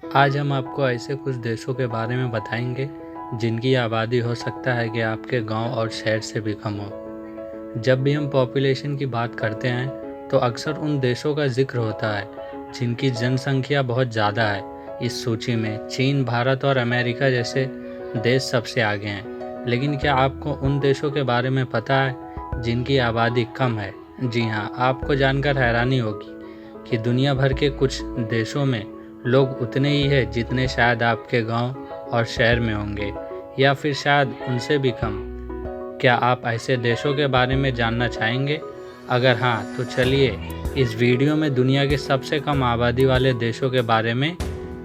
आज हम आपको ऐसे कुछ देशों के बारे में बताएंगे जिनकी आबादी हो सकता है कि आपके गांव और शहर से भी कम हो। जब भी हम पॉपुलेशन की बात करते हैं तो अक्सर उन देशों का जिक्र होता है जिनकी जनसंख्या बहुत ज़्यादा है। इस सूची में चीन, भारत और अमेरिका जैसे देश सबसे आगे हैं। लेकिन क्या आपको उन देशों के बारे में पता है जिनकी आबादी कम है? जी हाँ, आपको जानकर हैरानी होगी कि दुनिया भर के कुछ देशों में लोग उतने ही हैं जितने शायद आपके गांव और शहर में होंगे, या फिर शायद उनसे भी कम। क्या आप ऐसे देशों के बारे में जानना चाहेंगे? अगर हाँ, तो चलिए इस वीडियो में दुनिया के सबसे कम आबादी वाले देशों के बारे में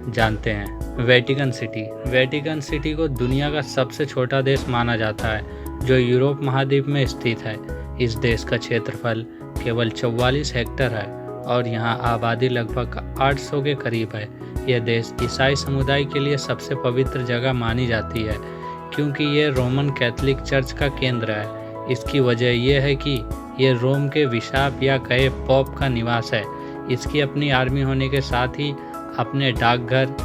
जानते हैं। वेटिकन सिटी को दुनिया का सबसे छोटा देश माना जाता है, जो यूरोप महाद्वीप में स्थित है। इस देश का क्षेत्रफल केवल 44 हेक्टेयर है और यहाँ आबादी लगभग 800 के करीब है। यह देश ईसाई समुदाय के लिए सबसे पवित्र जगह मानी जाती है क्योंकि ये रोमन कैथोलिक चर्च का केंद्र है। इसकी वजह यह है कि यह रोम के बिशप या कहे पोप का निवास है। इसकी अपनी आर्मी होने के साथ ही अपने डाकघर,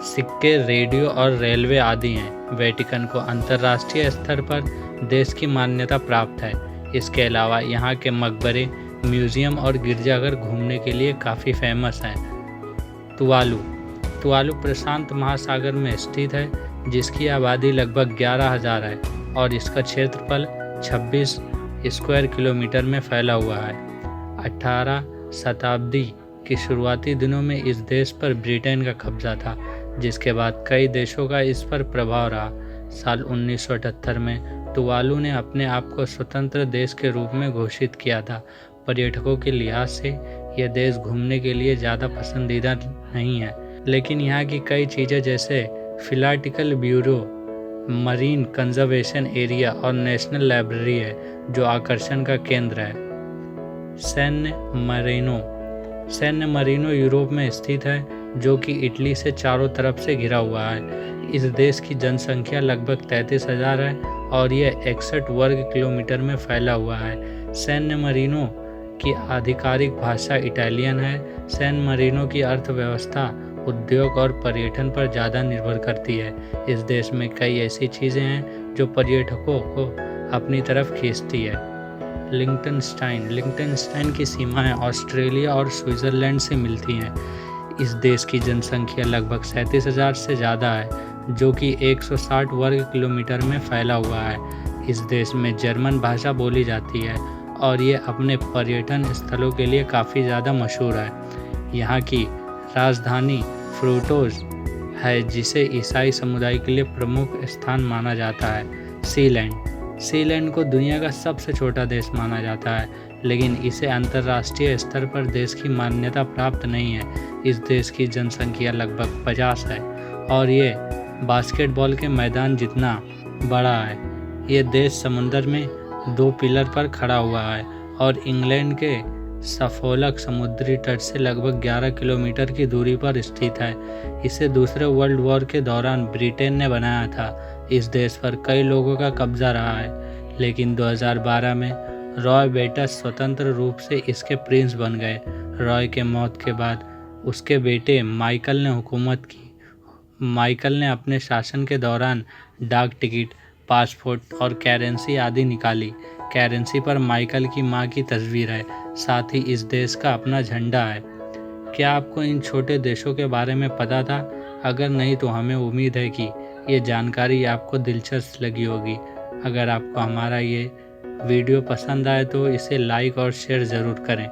सिक्के, रेडियो और रेलवे आदि हैं। वेटिकन को अंतर्राष्ट्रीय स्तर पर देश की मान्यता प्राप्त है। इसके अलावा यहाँ के मकबरे, म्यूजियम और गिरजाघर घूमने के लिए काफ़ी फेमस हैं। तुवालू प्रशांत महासागर में स्थित है, जिसकी आबादी लगभग 11,000 है और इसका क्षेत्रफल 26 स्क्वायर किलोमीटर में फैला हुआ है। 18 शताब्दी की शुरुआती दिनों में इस देश पर ब्रिटेन का कब्जा था, जिसके बाद कई देशों का इस पर प्रभाव रहा। साल 1978 में तुवालू ने अपने आप को स्वतंत्र देश के रूप में घोषित किया था। पर्यटकों के लिहाज से यह देश घूमने के लिए ज़्यादा पसंदीदा नहीं है, लेकिन यहाँ की कई चीज़ें जैसे फिलाटिकल ब्यूरो, मरीन कंजर्वेशन एरिया और नेशनल लाइब्रेरी है जो आकर्षण का केंद्र है। सैन मरीनो यूरोप में स्थित है, जो कि इटली से चारों तरफ से घिरा हुआ है। इस देश की जनसंख्या लगभग 33,000 है और यह 61 वर्ग किलोमीटर में फैला हुआ है। सैन मरीनो की आधिकारिक भाषा इटालियन है। सैन मरीनो की अर्थव्यवस्था उद्योग और पर्यटन पर ज़्यादा निर्भर करती है। इस देश में कई ऐसी चीज़ें हैं जो पर्यटकों को अपनी तरफ खींचती है। लिंकटनस्टाइन की सीमाएं ऑस्ट्रेलिया और स्विट्ज़रलैंड से मिलती हैं। इस देश की जनसंख्या लगभग 37,000 से ज़्यादा है, जो कि 160 वर्ग किलोमीटर में फैला हुआ है। इस देश में जर्मन भाषा बोली जाती है और ये अपने पर्यटन स्थलों के लिए काफ़ी ज़्यादा मशहूर है। यहाँ की राजधानी फ्रूटोस है, जिसे ईसाई समुदाय के लिए प्रमुख स्थान माना जाता है। सीलैंड को दुनिया का सबसे छोटा देश माना जाता है, लेकिन इसे अंतर्राष्ट्रीय स्तर पर देश की मान्यता प्राप्त नहीं है। इस देश की जनसंख्या लगभग 50 है और ये बास्केटबॉल के मैदान जितना बड़ा है। ये देश समुद्र में 2 पिलर पर खड़ा हुआ है और इंग्लैंड के सफोल्क समुद्री तट से लगभग 11 किलोमीटर की दूरी पर स्थित है। इसे दूसरे वर्ल्ड वॉर के दौरान ब्रिटेन ने बनाया था। इस देश पर कई लोगों का कब्जा रहा है, लेकिन 2012 में रॉय बेटस स्वतंत्र रूप से इसके प्रिंस बन गए। रॉय के मौत के बाद उसके बेटे माइकल ने हुकूमत की। माइकल ने अपने शासन के दौरान डाक टिकट, पासपोर्ट और करेंसी आदि निकाली। करेंसी पर माइकल की मां की तस्वीर है, साथ ही इस देश का अपना झंडा है। क्या आपको इन छोटे देशों के बारे में पता था? अगर नहीं तो हमें उम्मीद है कि ये जानकारी आपको दिलचस्प लगी होगी। अगर आपको हमारा ये वीडियो पसंद आए तो इसे लाइक और शेयर ज़रूर करें।